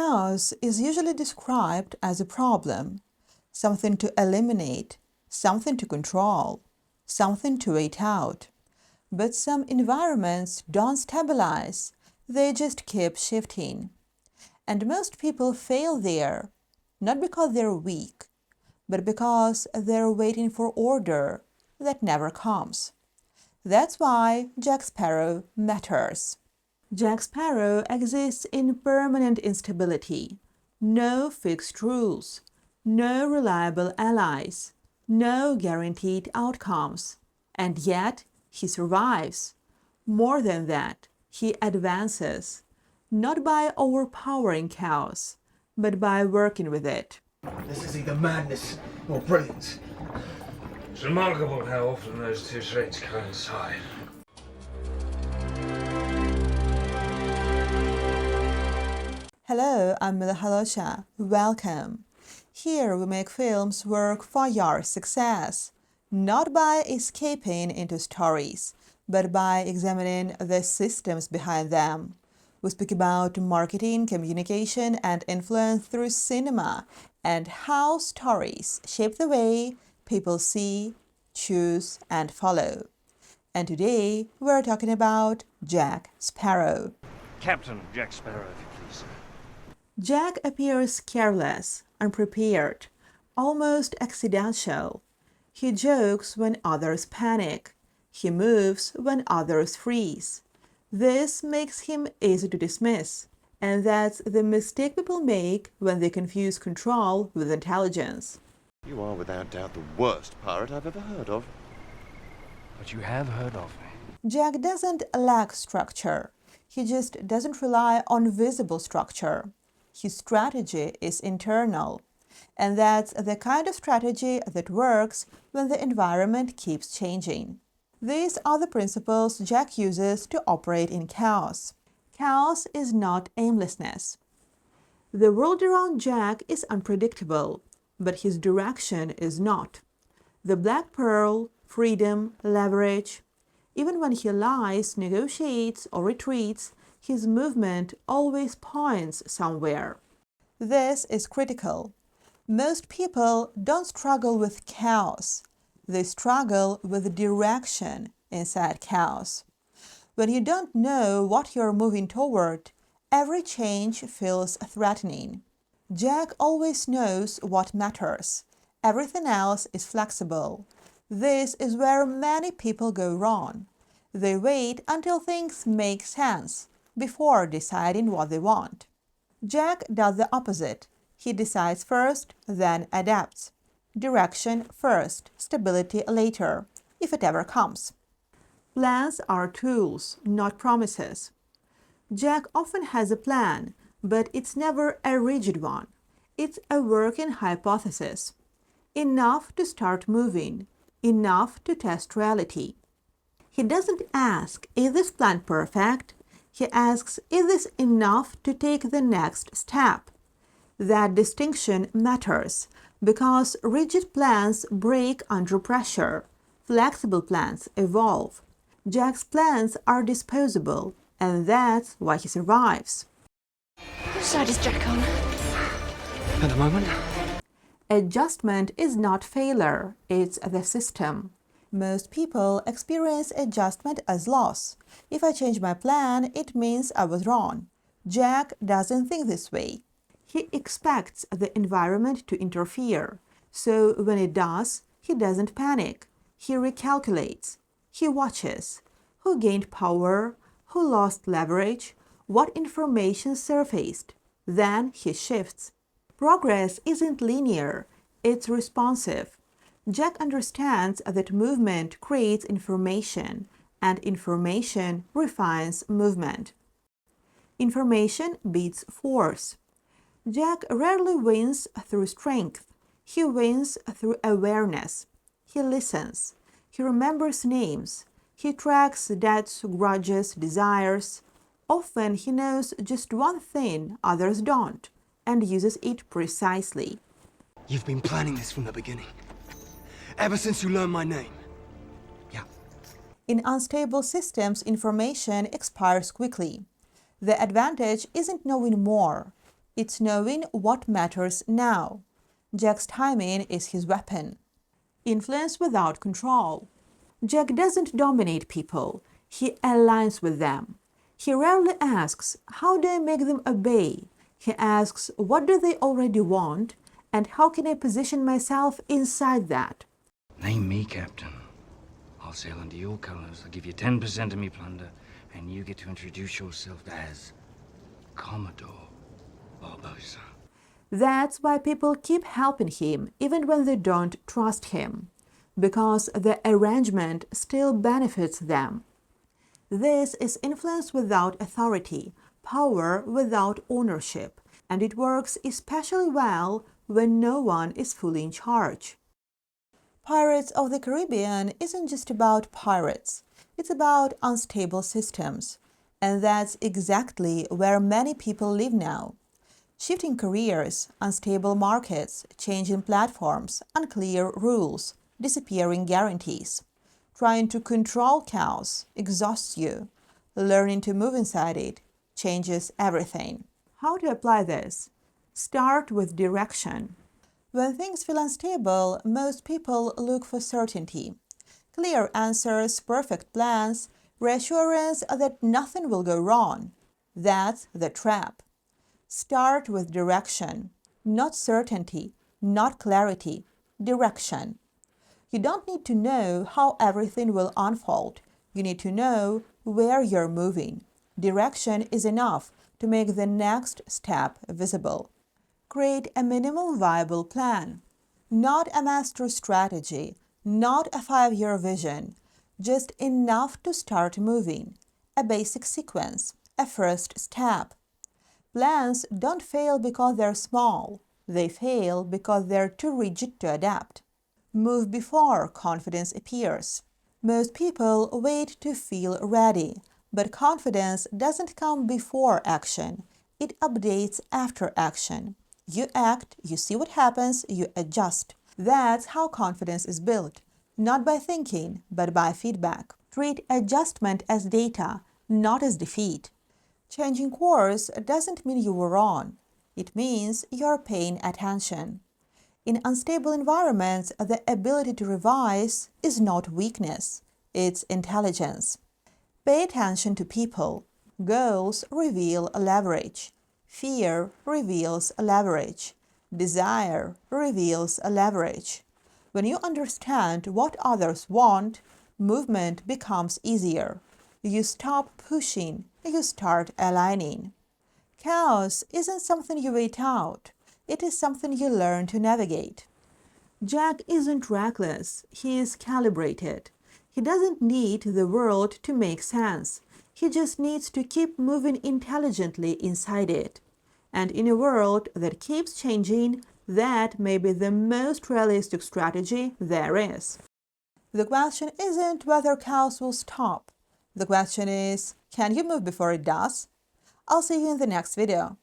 Chaos is usually described as a problem, something to eliminate, something to control, something to wait out. But some environments don't stabilize, they just keep shifting. And most people fail there, not because they're weak, but because they're waiting for order that never comes. That's why Jack Sparrow matters. Jack Sparrow exists in permanent instability. No fixed rules, no reliable allies, no guaranteed outcomes. And yet, he survives. More than that, he advances, not by overpowering chaos, but by working with it. This is either madness or brilliance. It's remarkable how often those two traits coincide. Hello, I'm Mila Halosha. Welcome. Here we make films work for your success, not by escaping into stories, but by examining the systems behind them. We speak about marketing, communication, and influence through cinema, and how stories shape the way people see, choose, and follow. And today we're talking about Jack Sparrow. Captain Jack Sparrow, if you please. Jack appears careless, unprepared, almost accidental. He jokes when others panic. He moves when others freeze. This makes him easy to dismiss, and that's the mistake people make when they confuse control with intelligence. You are without doubt the worst pirate I've ever heard of. But you have heard of me. Jack doesn't lack structure. He just doesn't rely on visible structure. His strategy is internal, and that's the kind of strategy that works when the environment keeps changing. These are the principles Jack uses to operate in chaos. Chaos is not aimlessness. The world around Jack is unpredictable, but his direction is not. The black pearl, freedom, leverage. Even when he lies, negotiates, or retreats, his movement always points somewhere. This is critical. Most people don't struggle with chaos. They struggle with direction inside chaos. When you don't know what you're moving toward, every change feels threatening. Jack always knows what matters. Everything else is flexible. This is where many people go wrong. They wait until things make sense before deciding what they want. Jack does the opposite. He decides first, then adapts. Direction first, stability later, if it ever comes. Plans are tools, not promises. Jack often has a plan, but it's never a rigid one. It's a working hypothesis. Enough to start moving, enough to test reality. He doesn't ask, is this plan perfect? He asks, is this enough to take the next step? That distinction matters because rigid plans break under pressure. Flexible plans evolve. Jack's plans are disposable, and that's why he survives. Which side is Jack on? At the moment? Adjustment is not failure, it's the system. Most people experience adjustment as loss. If I change my plan, it means I was wrong. Jack doesn't think this way. He expects the environment to interfere. So when it does, he doesn't panic. He recalculates. He watches. Who gained power? Who lost leverage? What information surfaced? Then he shifts. Progress isn't linear. It's responsive. Jack understands that movement creates information, and information refines movement. Information beats force. Jack rarely wins through strength. He wins through awareness. He listens. He remembers names. He tracks debts, grudges, desires. Often he knows just one thing others don't, and uses it precisely. You've been planning this from the beginning. Ever since you learned my name. Yeah. In unstable systems, information expires quickly. The advantage isn't knowing more. It's knowing what matters now. Jack's timing is his weapon. Influence without control. Jack doesn't dominate people. He aligns with them. He rarely asks, how do I make them obey? He asks, what do they already want? And how can I position myself inside that? Name me captain. I'll sail under your colours. I'll give you 10% of me plunder, and you get to introduce yourself as Commodore Barbosa. That's why people keep helping him even when they don't trust him, because the arrangement still benefits them. This is influence without authority, power without ownership, and it works especially well when no one is fully in charge. Pirates of the Caribbean isn't just about pirates, it's about unstable systems, and that's exactly where many people live now. Shifting careers, unstable markets, changing platforms, unclear rules, disappearing guarantees. Trying to control chaos exhausts you. Learning to move inside it changes everything. How to apply this? Start with direction. When things feel unstable, most people look for certainty. Clear answers, perfect plans, reassurance that nothing will go wrong. That's the trap. Start with direction, not certainty, not clarity, direction. You don't need to know how everything will unfold. You need to know where you're moving. Direction is enough to make the next step visible. Create a minimum viable plan. Not a master strategy, not a 5-year vision, just enough to start moving. A basic sequence, a first step. Plans don't fail because they're small. They fail because they're too rigid to adapt. Move before confidence appears. Most people wait to feel ready, but confidence doesn't come before action. It updates after action. You act, you see what happens, you adjust. That's how confidence is built, not by thinking, but by feedback. Treat adjustment as data, not as defeat. Changing course doesn't mean you were wrong. It means you're paying attention. In unstable environments, the ability to revise is not weakness, it's intelligence. Pay attention to people. Goals reveal leverage. Fear reveals leverage. Desire reveals leverage. When you understand what others want, movement becomes easier. You stop pushing, you start aligning. Chaos isn't something you wait out. It is something you learn to navigate. Jack isn't reckless, he is calibrated. He doesn't need the world to make sense. He just needs to keep moving intelligently inside it. And in a world that keeps changing, that may be the most realistic strategy there is. The question isn't whether chaos will stop. The question is, can you move before it does? I'll see you in the next video.